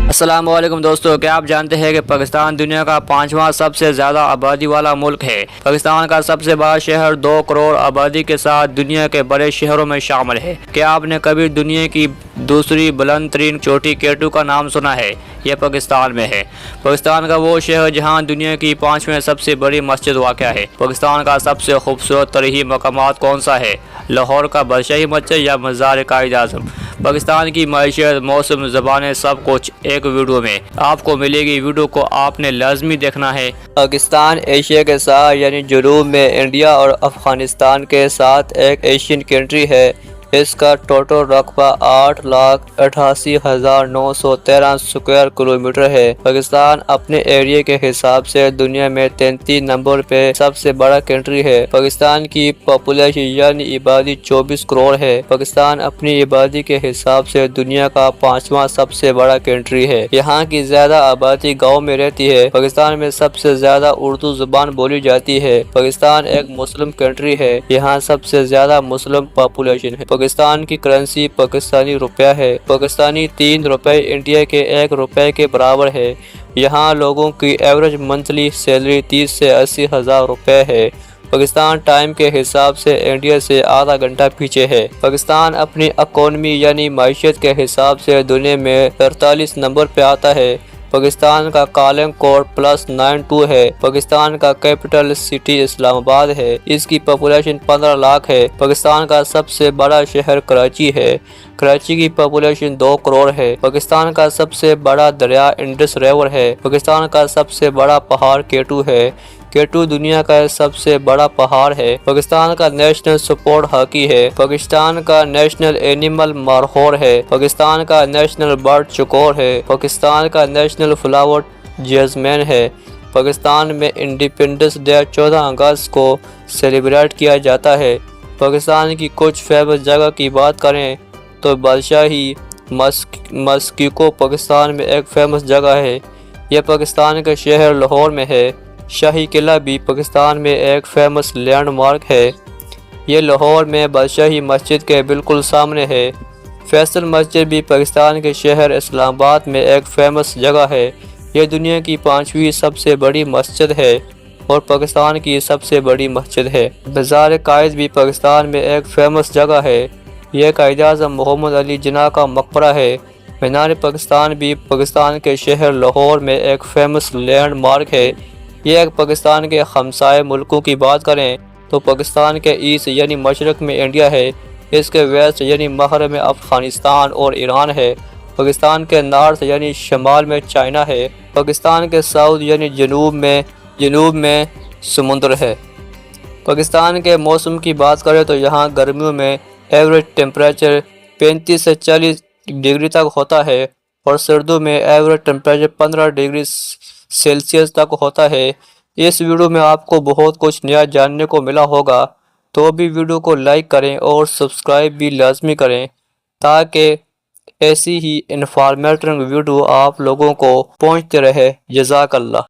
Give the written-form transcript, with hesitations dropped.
السلام علیکم دوستو، کیا آپ جانتے ہیں کہ پاکستان دنیا کا 5واں سب سے زیادہ آبادی والا ملک ہے۔ پاکستان کا سب سے بڑا شہر 2 کروڑ آبادی کے ساتھ دنیا کے بڑے شہروں میں شامل ہے۔ کیا آپ نے کبھی دنیا کی دوسری بلند ترین چوٹی K2 کا نام سنا ہے؟ یہ پاکستان میں ہے۔ پاکستان کا وہ شہر جہاں دنیا کی 5ویں سب سے بڑی مسجد واقع ہے۔ پاکستان کا سب سے خوبصورت تاریخی مقامات کون سا ہے؟ لاہور کا بادشاہی مسجد یا مزار قائد اعظم؟ پاکستان کی معیشت، موسم، زبانیں، سب کچھ ایک ویڈیو میں آپ کو ملے گی۔ ویڈیو کو آپ نے لازمی دیکھنا ہے۔ پاکستان ایشیا کے ساتھ یعنی جنوب میں انڈیا اور افغانستان کے ساتھ ایک ایشین کنٹری ہے۔ اس کا ٹوٹل رقبہ 8,88,913 اسکوائر کلومیٹر ہے۔ پاکستان اپنے ایریا کے حساب سے دنیا میں 33 نمبر پہ سب سے بڑا کنٹری ہے۔ پاکستان کی پاپولیشن یعنی آبادی 24 کروڑ ہے۔ پاکستان اپنی آبادی کے حساب سے دنیا کا 5واں سب سے بڑا کنٹری ہے۔ یہاں کی زیادہ آبادی گاؤں میں رہتی ہے۔ پاکستان میں سب سے زیادہ اردو زبان بولی جاتی ہے۔ پاکستان ایک مسلم کنٹری ہے۔ یہاں سب سے زیادہ مسلم پاپولیشن ہے۔ پاکستان کی کرنسی پاکستانی روپیہ ہے۔ پاکستانی 3 روپے انڈیا کے 1 روپے کے برابر ہے۔ یہاں لوگوں کی ایوریج منتھلی سیلری 30 سے 80 ہزار روپے ہے۔ پاکستان ٹائم کے حساب سے انڈیا سے آدھا گھنٹہ پیچھے ہے۔ پاکستان اپنی اکانومی یعنی معیشت کے حساب سے دنیا میں 48 نمبر پہ آتا ہے۔ پاکستان کا کالنگ کوڈ +92 ہے۔ پاکستان کا کیپٹل سٹی اسلام آباد ہے۔ اس کی پاپولیشن 15 لاکھ ہے۔ پاکستان کا سب سے بڑا شہر کراچی ہے۔ کراچی کی پاپولیشن 2 کروڑ ہے۔ پاکستان کا سب سے بڑا دریا انڈس ریور ہے۔ پاکستان کا سب سے بڑا پہاڑ K2 ہے۔ K2 دنیا کا سب سے بڑا پہاڑ ہے۔ پاکستان کا نیشنل سپورٹ ہاکی ہے۔ پاکستان کا نیشنل اینیمل مارخور ہے۔ پاکستان کا نیشنل برڈ چکور ہے۔ پاکستان کا نیشنل فلاور جیسمین ہے۔ پاکستان میں انڈیپینڈنس ڈے 14 اگست کو سیلیبریٹ کیا جاتا ہے۔ پاکستان کی کچھ فیمس جگہ کی بات کریں تو بادشاہی مسکیکو پاکستان میں ایک فیمس جگہ ہے۔ یہ پاکستان کے شہر لاہور میں ہے۔ شاہی قلعہ بھی پاکستان میں ایک فیمس لینڈ مارک ہے۔ یہ لاہور میں بادشاہی مسجد کے بالکل سامنے ہے۔ فیصل مسجد بھی پاکستان کے شہر اسلام آباد میں ایک فیمس جگہ ہے۔ یہ دنیا کی 5ویں سب سے بڑی مسجد ہے اور پاکستان کی سب سے بڑی مسجد ہے۔ مزار قائد بھی پاکستان میں ایک فیمس جگہ ہے۔ یہ قائد اعظم محمد علی جناح کا مقبرہ ہے۔ مینار پاکستان بھی پاکستان کے شہر لاہور میں ایک فیمس لینڈ مارک ہے۔ یہ ایک پاکستان کے ہمسائے ملکوں کی بات کریں تو پاکستان کے ایسٹ یعنی مشرق میں انڈیا ہے۔ اس کے ویسٹ یعنی مغرب میں افغانستان اور ایران ہے۔ پاکستان کے نارتھ یعنی شمال میں چائنا ہے۔ پاکستان کے ساؤتھ یعنی جنوب میں سمندر ہے۔ پاکستان کے موسم کی بات کریں تو یہاں گرمیوں میں ایوریج ٹیمپریچر 35 سے 40 ڈگری تک ہوتا ہے اور سردیوں میں ایوریج ٹیمپریچر 15 ڈگری سیلسیس تک ہوتا ہے۔ اس ویڈیو میں آپ کو بہت کچھ نیا جاننے کو ملا ہوگا، تو بھی ویڈیو کو لائک کریں اور سبسکرائب بھی لازمی کریں تاکہ ایسی ہی انفارمیٹنگ ویڈیو آپ لوگوں کو پہنچتے رہے۔ جزاک اللہ۔